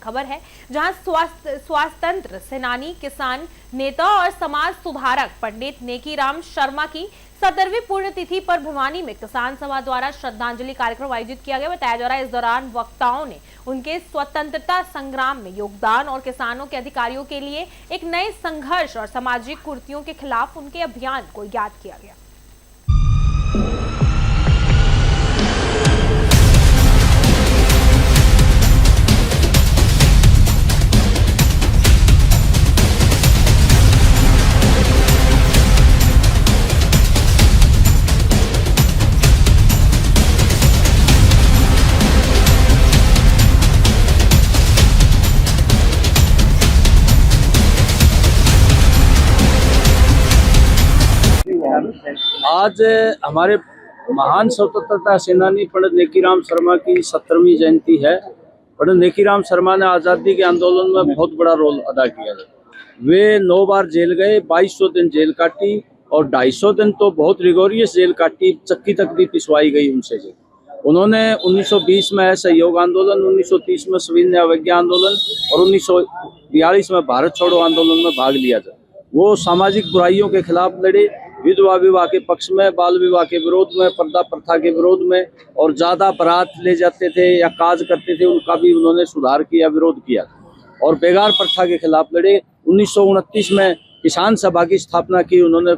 खबर है, जहां स्वातंत्र सेनानी, किसान नेता और समाज सुधारक पंडित नेकीराम शर्मा की 70वीं पुण्यतिथि पर भिवानी में किसान सभा द्वारा श्रद्धांजलि कार्यक्रम आयोजित किया गया। बताया जा रहा है इस दौरान वक्ताओं ने उनके स्वतंत्रता संग्राम में योगदान और किसानों के अधिकारियों के लिए एक नए संघर्ष और सामाजिक कुरीतियों के खिलाफ उनके अभियान को याद किया गया। आज हमारे महान स्वतंत्रता सेनानी पंडित नेकीराम शर्मा की 70वीं जयंती है। पंडित नेकीराम शर्मा ने आज़ादी के आंदोलन में बहुत बड़ा रोल अदा किया। वे 9 बार जेल गए, 2200 दिन जेल काटी और 250 दिन तो बहुत रिगोरियस जेल काटी, चक्की तक भी पिसवाई गई उनसे जेल। उन्होंने 1920 में असहयोग आंदोलन, 1930 में सविनय अवज्ञा आंदोलन और 1942 में भारत छोड़ो आंदोलन में भाग लिया था। वो सामाजिक बुराइयों के खिलाफ लड़े, विधवा विवाह के पक्ष में, बाल विवाह के विरोध में, पर्दा प्रथा के विरोध में, और ज़्यादा बारात ले जाते थे या काज करते थे उनका भी उन्होंने सुधार किया, विरोध किया। और बेगार प्रथा के खिलाफ लड़े। 1929 में किसान सभा की स्थापना की उन्होंने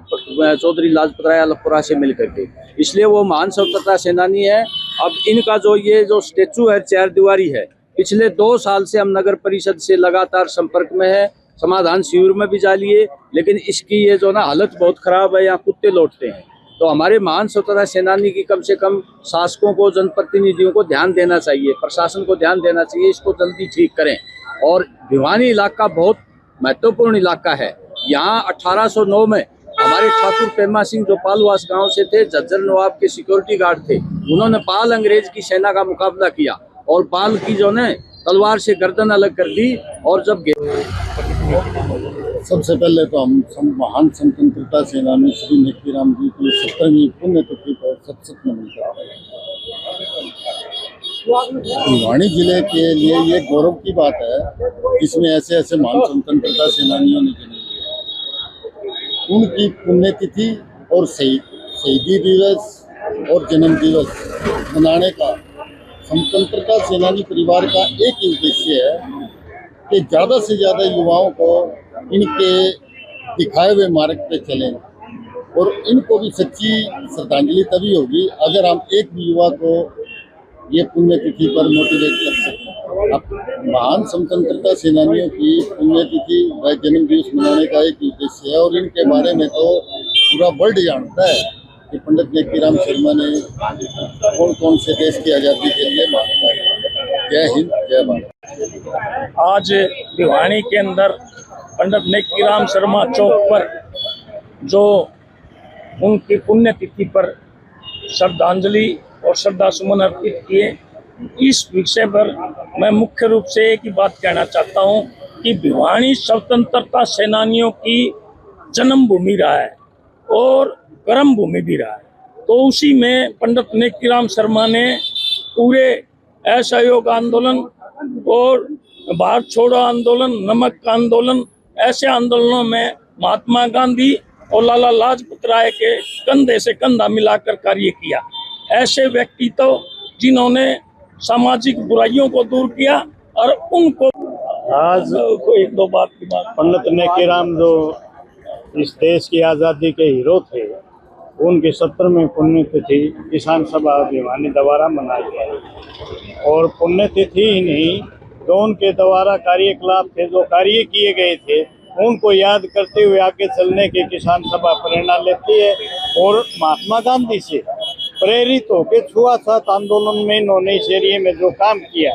चौधरी लाजपत राय लखपुरा से मिलकर के। इसलिए वो महान स्वतंत्रता सेनानी है। अब इनका जो स्टेचू है 4 दीवारी है, पिछले 2 साल से हम नगर परिषद से लगातार संपर्क में है, समाधान शिविर में भी जा लिए, लेकिन इसकी ये हालत बहुत खराब है, यहाँ कुत्ते लौटते हैं। तो हमारे महान स्वतंत्रता सेनानी की कम से कम शासकों को, जनप्रतिनिधियों को ध्यान देना चाहिए, प्रशासन को ध्यान देना चाहिए, इसको जल्दी ठीक करें। और भिवानी इलाका बहुत महत्वपूर्ण इलाका है। यहाँ 1809 में हमारे ठाकुर पेमा सिंह जो पालवास गांव से थे, झज्जर नवाब के सिक्योरिटी गार्ड थे, उन्होंने पाल अंग्रेज की सेना का मुकाबला किया और पाल की तलवार से गर्दन अलग कर दी। और जब सबसे पहले तो हम महान स्वतंत्रता सेनानी श्री नेकीराम जी की 70वीं पुण्यतिथि पर सत नमन करते हैं। भिवानी जिले के लिए ये गौरव की बात है जिसमें ऐसे महान स्वतंत्रता सेनानियों ने जन्म लिया। उनकी पुण्यतिथि और शहीदी दिवस और जन्म दिवस मनाने का स्वतंत्रता सेनानी परिवार का एक ही उद्देश्य है कि ज़्यादा से ज़्यादा युवाओं को इनके दिखाए हुए मार्ग पे चलें। और इनको भी सच्ची श्रद्धांजलि तभी होगी अगर हम एक भी युवा को ये पुण्यतिथि पर मोटिवेट कर सकें। अब महान स्वतंत्रता सेनानियों की पुण्यतिथि व जन्म दिवस मनाने का एक उद्देश्य है और इनके बारे में तो पूरा वर्ल्ड जानता है कि पंडित नेकीराम शर्मा ने कौन से देश की आज़ादी के लिए मांगा है। जय हिंद, जय भारत। आज भिवानी के अंदर पंडित नेकीराम शर्मा चौक पर जो उनकी पुण्यतिथि पर श्रद्धांजलि और श्रद्धा सुमन अर्पित किए, इस विषय पर मैं मुख्य रूप से एक ही बात कहना चाहता हूं कि भिवानी स्वतंत्रता सेनानियों की जन्मभूमि रहा है और कर्म भूमि भी रहा है। तो उसी में पंडित नेकीराम शर्मा ने पूरे असहयोग आंदोलन और भारत छोड़ो आंदोलन, नमक का आंदोलन, ऐसे आंदोलनों में महात्मा गांधी और लाला लाजपत राय के कंधे से कंधा मिलाकर कार्य किया। ऐसे व्यक्ति तो जिन्होंने सामाजिक बुराइयों को दूर किया और उनको आज को 1-2 बात की बात पंडित नेकीराम जो इस देश की आज़ादी के हीरो थे, उनकी 70वीं पुण्यतिथि किसान सभा भिवानी द्वारा मनाई गई। और पुण्यतिथि ही नहीं, जो उनके द्वारा कार्यकलाप थे, जो कार्य किए गए थे, उनको याद करते हुए आगे चलने की किसान सभा प्रेरणा लेती है। और महात्मा गांधी से प्रेरित होकर छुआछूत आंदोलन में इन्होंने इस एरिए में जो काम किया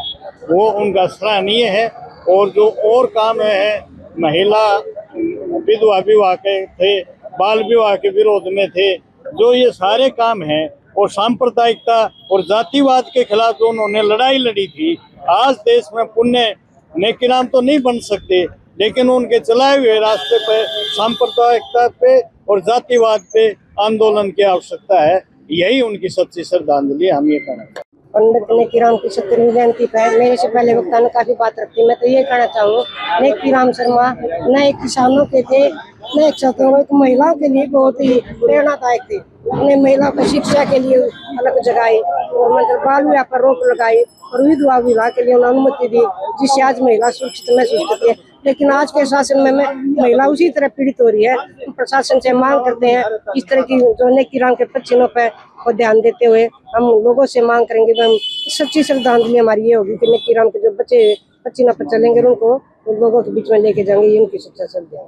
वो उनका सराहनीय है। और जो और काम है, महिला विधवा विवाह के थे, बाल विवाह के विरोध में थे, जो ये सारे काम हैं, और सांप्रदायिकता और जातिवाद के खिलाफ जो उन्होंने लड़ाई लड़ी थी, आज देश में पुण्य नेकीराम तो नहीं बन सकते, लेकिन उनके चलाए हुए रास्ते पे सांप्रदायिकता पे और जातिवाद पे आंदोलन की आवश्यकता है। यही उनकी सच्ची श्रद्धांजलि हम ये कहना चाहते हैं। पंडित नेकीराम की 70वीं जयंती पर मेरे से पहले वक्ता ने काफी बात रखी। मैं तो ये कहना चाहूँगा, नेकीराम शर्मा नए किसानों के थे, नए छात्रों एक महिलाओं के लिए बहुत ही प्रेरणादायक थे। उन्हें महिलाओं की शिक्षा के लिए अलग जगाई और मतलब बाल विवाह पर रोक लगाई और विधवा विवाह के लिए उन्हें अनुमति दी, जिससे आज महिला सुरक्षित महसूस करती है। लेकिन आज के शासन में महिला उसी तरह पीड़ित हो रही है। हम प्रशासन से मांग करते हैं इस तरह की जो नेकीराम के पच्चीनों पर को ध्यान देते हुए हम लोगों से मांग करेंगे कि हम सच्ची श्रद्धांजलि हमारी ये होगी कि नेकीराम के जो बच्चे पच्चीनों पर चलेंगे उनको लोगों के बीच में लेके जाएंगे, ये उनकी सच्चा श्रद्धा है।